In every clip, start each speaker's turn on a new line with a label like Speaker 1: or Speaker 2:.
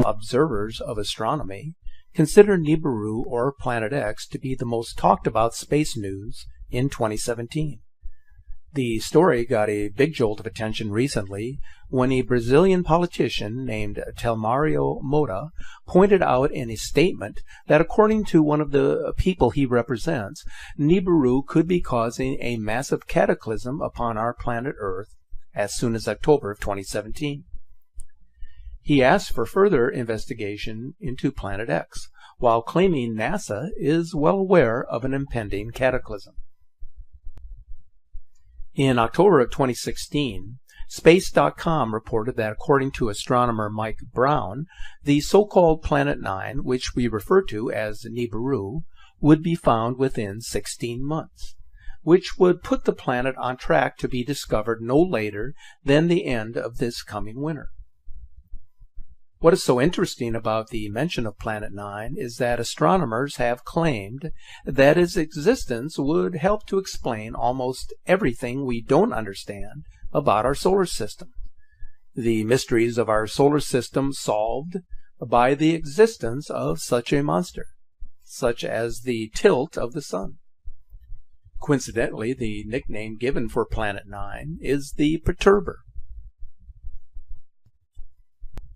Speaker 1: Observers of astronomy consider Nibiru or Planet X to be the most talked about space news in 2017. The story got a big jolt of attention recently when a Brazilian politician named Telmario Mota pointed out in a statement that according to one of the people he represents, Nibiru could be causing a massive cataclysm upon our planet Earth as soon as October of 2017. He asked for further investigation into Planet X, while claiming NASA is well aware of an impending cataclysm. In October of 2016, Space.com reported that according to astronomer Mike Brown, the so-called Planet 9, which we refer to as Nibiru, would be found within 16 months, which would put the planet on track to be discovered no later than the end of this coming winter. What is so interesting about the mention of Planet 9 is that astronomers have claimed that its existence would help to explain almost everything we don't understand about our solar system. The mysteries of our solar system solved by the existence of such a monster, such as the tilt of the sun. Coincidentally, the nickname given for Planet 9 is the Perturber.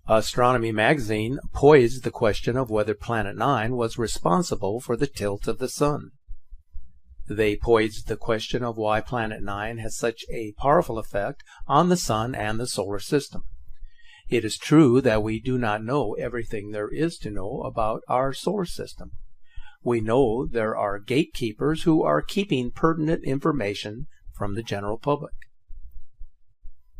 Speaker 1: Astronomy magazine posed the question of whether Planet 9 was responsible for the tilt of the sun. They posed the question of why Planet 9 has such a powerful effect on the sun and the solar system. It is true that we do not know everything there is to know about our solar system. We know there are gatekeepers who are keeping pertinent information from the general public.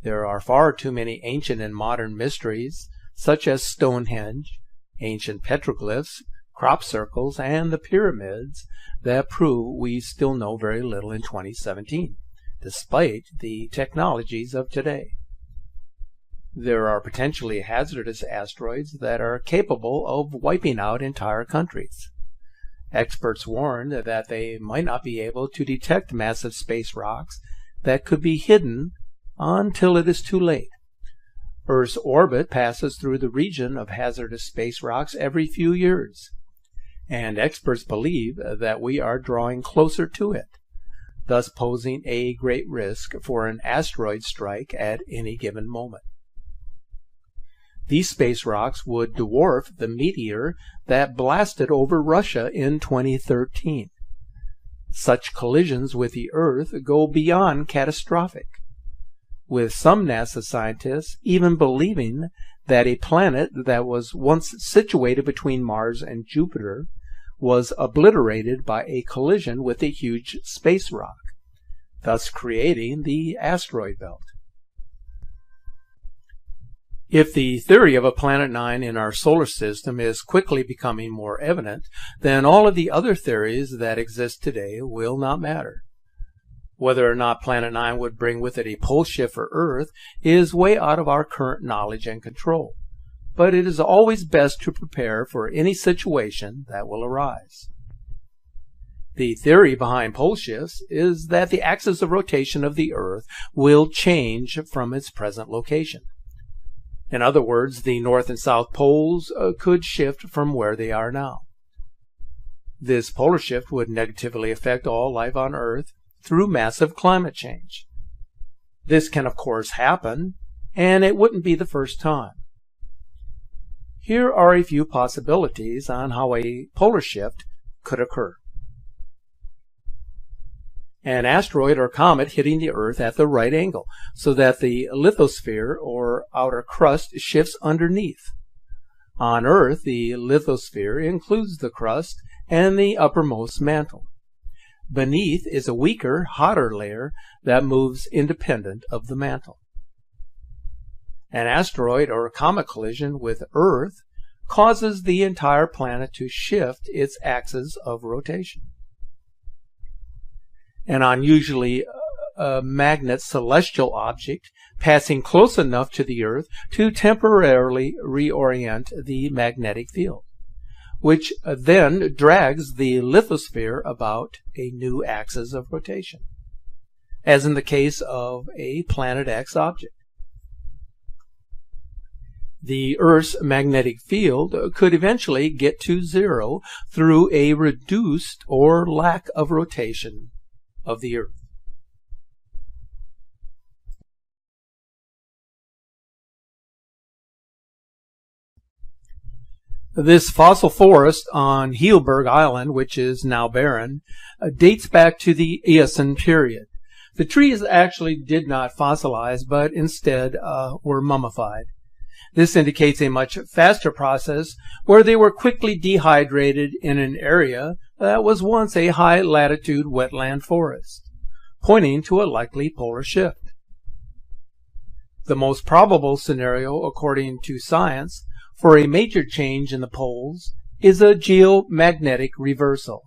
Speaker 1: There are far too many ancient and modern mysteries, such as Stonehenge, ancient petroglyphs, crop circles, and the pyramids, that prove we still know very little in 2017, despite the technologies of today. There are potentially hazardous asteroids that are capable of wiping out entire countries. Experts warned that they might not be able to detect massive space rocks that could be hidden until it is too late. Earth's orbit passes through the region of hazardous space rocks every few years, and experts believe that we are drawing closer to it, thus posing a great risk for an asteroid strike at any given moment. These space rocks would dwarf the meteor that blasted over Russia in 2013. Such collisions with the Earth go beyond catastrophic, with some NASA scientists even believing that a planet that was once situated between Mars and Jupiter was obliterated by a collision with a huge space rock, thus creating the asteroid belt. If the theory of a Planet 9 in our solar system is quickly becoming more evident, then all of the other theories that exist today will not matter. Whether or not Planet 9 would bring with it a pole shift for Earth is way out of our current knowledge and control, but it is always best to prepare for any situation that will arise. The theory behind pole shifts is that the axis of rotation of the Earth will change from its present location. In other words, the North and South poles could shift from where they are now. This polar shift would negatively affect all life on Earth through massive climate change. This can, of course, happen, and it wouldn't be the first time. Here are a few possibilities on how a polar shift could occur. an asteroid or comet hitting the Earth at the right angle, so that the lithosphere or outer crust shifts underneath. On Earth, the lithosphere includes the crust and the uppermost mantle. Beneath is a weaker, hotter layer that moves independent of the mantle. An asteroid or comet collision with Earth causes the entire planet to shift its axis of rotation. An unusually magnet celestial object passing close enough to the Earth to temporarily reorient the magnetic field, which then drags the lithosphere about a new axis of rotation, as in the case of a Planet X object. The Earth's magnetic field could eventually get to zero through a reduced or lack of rotation of the Earth. This fossil forest on Healberg Island, which is now barren, dates back to the Eocene period. The trees actually did not fossilize, but instead were mummified. This indicates a much faster process where they were quickly dehydrated in an area that was once a high-latitude wetland forest, pointing to a likely polar shift. The most probable scenario, according to science, for a major change in the poles is a geomagnetic reversal.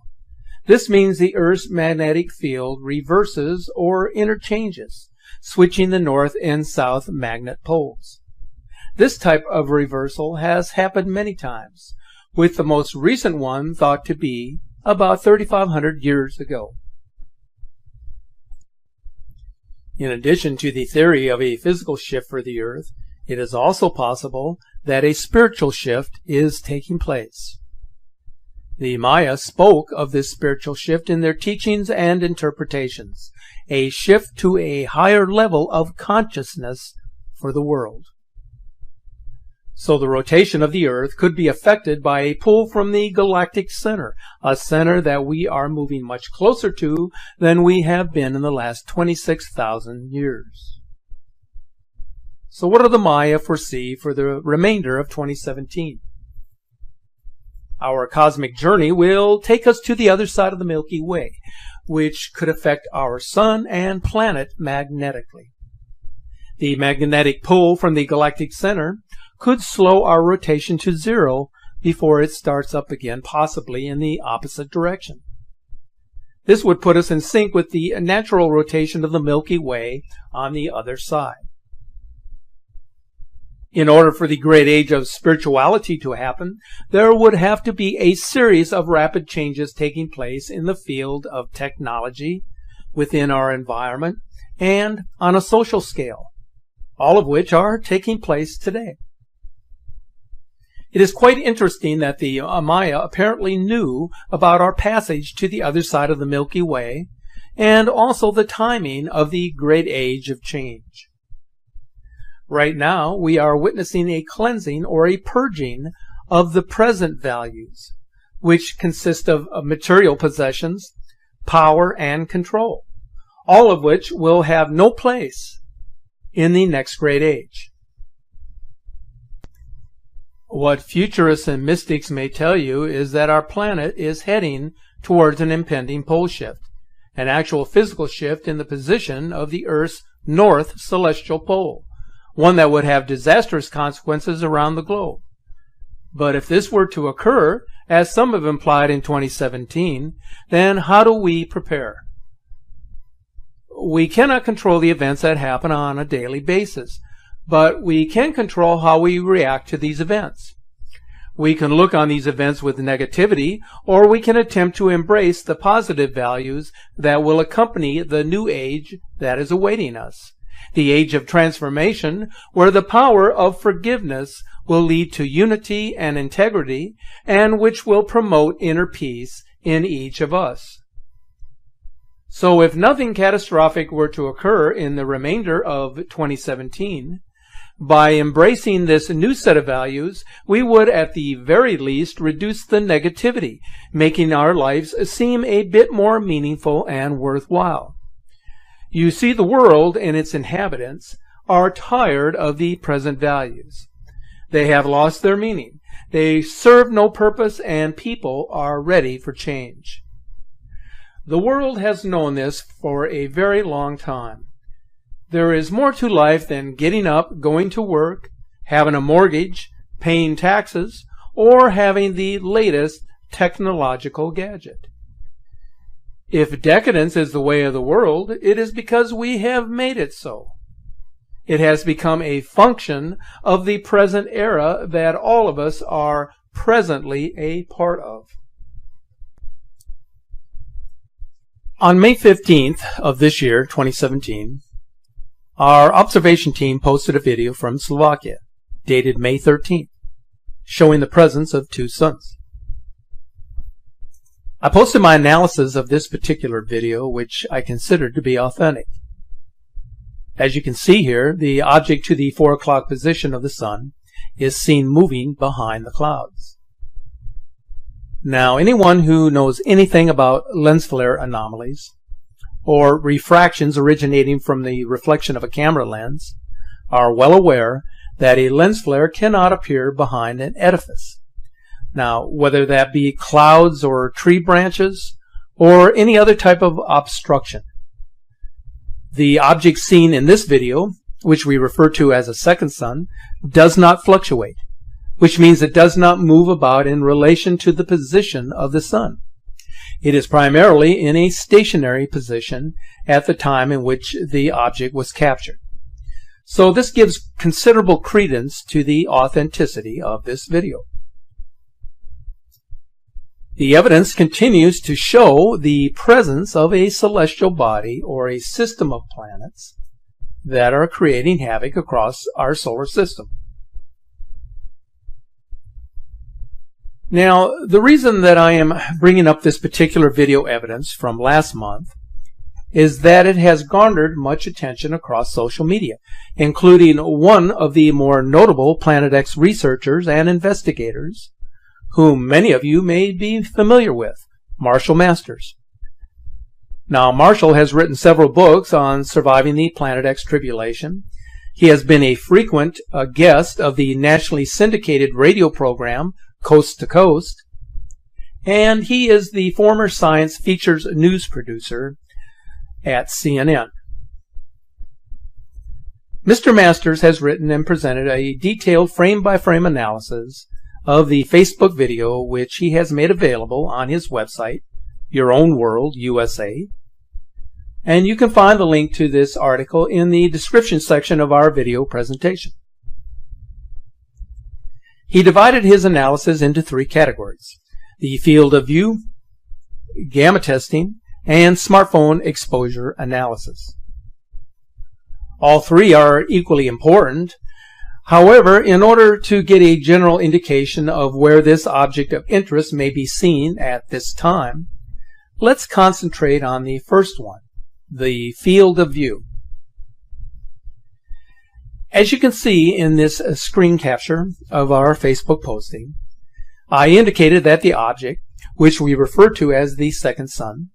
Speaker 1: This means the Earth's magnetic field reverses or interchanges, switching the north and south magnet poles. This type of reversal has happened many times, with the most recent one thought to be about 3,500 years ago. In addition to the theory of a physical shift for the Earth, it is also possible that a spiritual shift is taking place. The Maya spoke of this spiritual shift in their teachings and interpretations, a shift to a higher level of consciousness for the world. So the rotation of the Earth could be affected by a pull from the galactic center, a center that we are moving much closer to than we have been in the last 26,000 years. So what do the Maya foresee for the remainder of 2017? Our cosmic journey will take us to the other side of the Milky Way, which could affect our sun and planet magnetically. The magnetic pull from the galactic center could slow our rotation to zero before it starts up again, possibly in the opposite direction. This would put us in sync with the natural rotation of the Milky Way on the other side. In order for the great age of spirituality to happen, there would have to be a series of rapid changes taking place in the field of technology, within our environment, and on a social scale, all of which are taking place today. It is quite interesting that the Maya apparently knew about our passage to the other side of the Milky Way, and also the timing of the great age of change. Right now, we are witnessing a cleansing or a purging of the present values, which consist of material possessions, power, and control, all of which will have no place in the next great age. What futurists and mystics may tell you is that our planet is heading towards an impending pole shift, an actual physical shift in the position of the Earth's north celestial pole, one that would have disastrous consequences around the globe. But if this were to occur, as some have implied in 2017, then how do we prepare? We cannot control the events that happen on a daily basis, but we can control how we react to these events. We can look on these events with negativity, or we can attempt to embrace the positive values that will accompany the new age that is awaiting us, the age of transformation, where the power of forgiveness will lead to unity and integrity, and which will promote inner peace in each of us. So if nothing catastrophic were to occur in the remainder of 2017, By embracing this new set of values, we would at the very least reduce the negativity, making our lives seem a bit more meaningful and worthwhile. You see, the world and its inhabitants are tired of the present values. They have lost their meaning. They serve no purpose, and people are ready for change. The world has known this for a very long time. There is more to life than getting up, going to work, having a mortgage, paying taxes, or having the latest technological gadget. If decadence is the way of the world, it is because we have made it so. It has become a function of the present era that all of us are presently a part of. On May 15th of this year, 2017, our observation team posted a video from Slovakia, dated May 13th, showing the presence of two suns. I posted my analysis of this particular video, which I considered to be authentic. As you can see here, the object to the 4 o'clock position of the sun is seen moving behind the clouds. Now, anyone who knows anything about lens flare anomalies or refractions originating from the reflection of a camera lens are well aware that a lens flare cannot appear behind an edifice. Now, whether that be clouds or tree branches or any other type of obstruction. The object seen in this video, which we refer to as a second sun, does not fluctuate, which means it does not move about in relation to the position of the sun. It is primarily in a stationary position at the time in which the object was captured. So this gives considerable credence to the authenticity of this video. The evidence continues to show the presence of a celestial body or a system of planets that are creating havoc across our solar system. Now, the reason that I am bringing up this particular video evidence from last month is that it has garnered much attention across social media, including one of the more notable Planet X researchers and investigators, whom many of you may be familiar with, Marshall Masters. Now, Marshall has written several books on surviving the Planet X tribulation. He has been a frequent guest of the nationally syndicated radio program Coast to Coast, and he is the former Science Features news producer at CNN. Mr. Masters has written and presented a detailed frame-by-frame analysis of the Facebook video, which he has made available on his website, Your Own World USA, and you can find the link to this article in the description section of our video presentation. He divided his analysis into 3 categories: the field of view, gamma testing, and smartphone exposure analysis. All 3 are equally important. However, in order to get a general indication of where this object of interest may be seen at this time, let's concentrate on the first one, the field of view. As you can see in this screen capture of our Facebook posting, I indicated that the object, which we refer to as the second sun,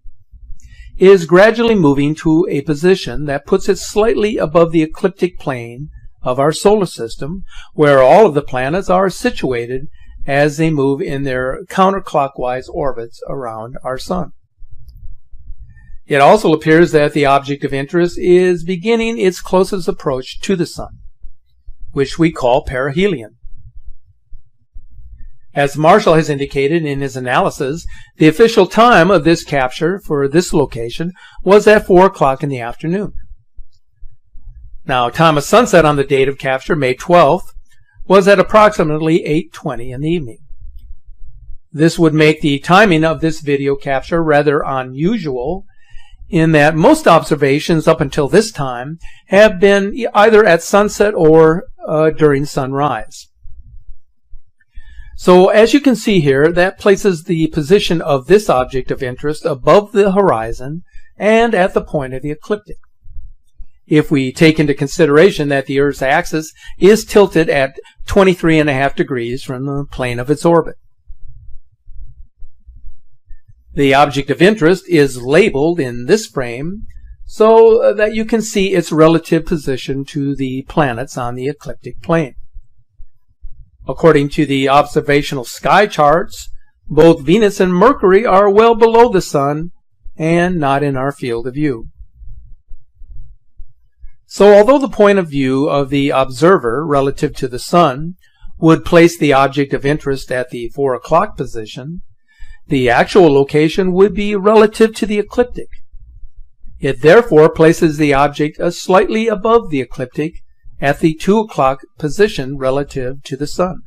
Speaker 1: is gradually moving to a position that puts it slightly above the ecliptic plane of our solar system, where all of the planets are situated as they move in their counterclockwise orbits around our sun. It also appears that the object of interest is beginning its closest approach to the sun, which we call perihelion. As Marshall has indicated in his analysis, the official time of this capture for this location was at 4 o'clock in the afternoon. Now, time of sunset on the date of capture, May 12th, was at approximately 8:20 in the evening. This would make the timing of this video capture rather unusual, in that most observations up until this time have been either at sunset or during sunrise. So as you can see here, that places the position of this object of interest above the horizon and at the point of the ecliptic. if we take into consideration that the Earth's axis is tilted at 23.5 degrees from the plane of its orbit. The object of interest is labeled in this frame so that you can see its relative position to the planets on the ecliptic plane. According to the observational sky charts, both Venus and Mercury are well below the Sun and not in our field of view. So although the point of view of the observer relative to the Sun would place the object of interest at the 4 o'clock position, the actual location would be relative to the ecliptic. It therefore places the object slightly above the ecliptic at the 2 o'clock position relative to the Sun.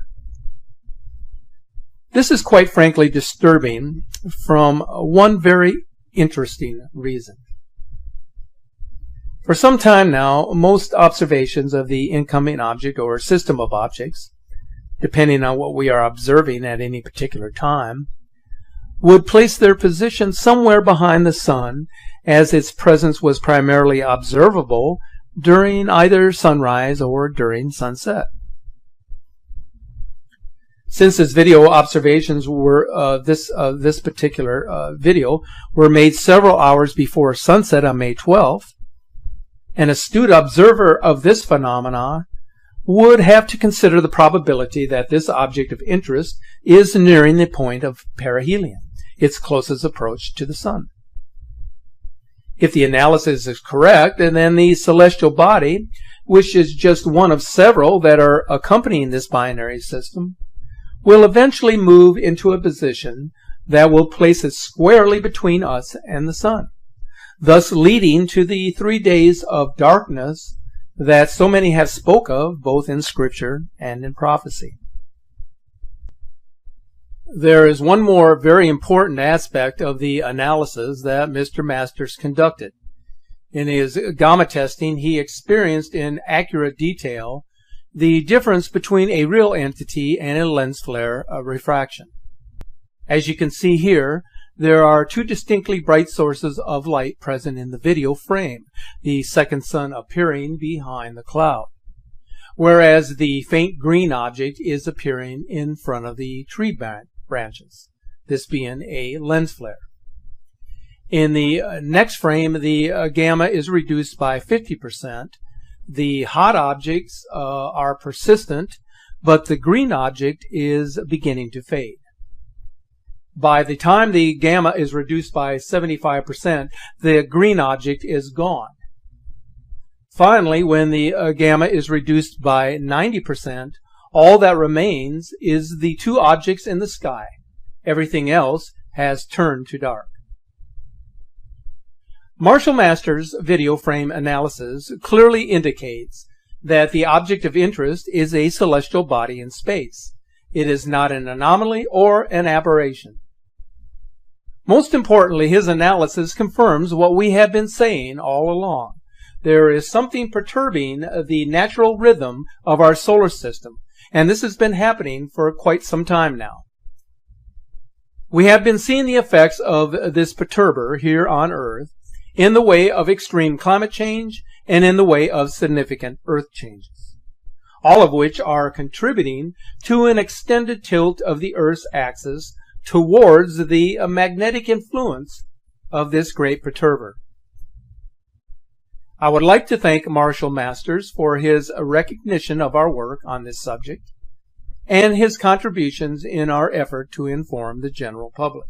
Speaker 1: This is quite frankly disturbing from one very interesting reason. For some time now, most observations of the incoming object or system of objects, depending on what we are observing at any particular time, would place their position somewhere behind the Sun, as its presence was primarily observable during either sunrise or during sunset. Since this video observations were this particular video were made several hours before sunset on May 12th, an astute observer of this phenomena would have to consider the probability that this object of interest is nearing the point of perihelion, its closest approach to the Sun. If the analysis is correct, then the celestial body, which is just one of several that are accompanying this binary system, will eventually move into a position that will place it squarely between us and the Sun, thus leading to the 3 days of darkness that so many have spoke of both in Scripture and in prophecy. There is one more very important aspect of the analysis that Mr. Masters conducted. In his gamma testing, he experienced in accurate detail the difference between a real entity and a lens flare refraction. As you can see here, there are two distinctly bright sources of light present in the video frame, the second sun appearing behind the cloud, whereas the faint green object is appearing in front of the tree branches, this being a lens flare. In the next frame, the gamma is reduced by 50%. The hot objects are persistent, but the green object is beginning to fade. By the time the gamma is reduced by 75%, the green object is gone. Finally, when the gamma is reduced by 90%, all that remains is the two objects in the sky. Everything else has turned to dark. Marshall Masters' video frame analysis clearly indicates that the object of interest is a celestial body in space. It is not an anomaly or an aberration. Most importantly, his analysis confirms what we have been saying all along. There is something perturbing the natural rhythm of our solar system, and this has been happening for quite some time now. We have been seeing the effects of this perturber here on Earth in the way of extreme climate change and in the way of significant Earth changes, all of which are contributing to an extended tilt of the Earth's axis towards the magnetic influence of this great perturber. I would like to thank Marshall Masters for his recognition of our work on this subject and his contributions in our effort to inform the general public.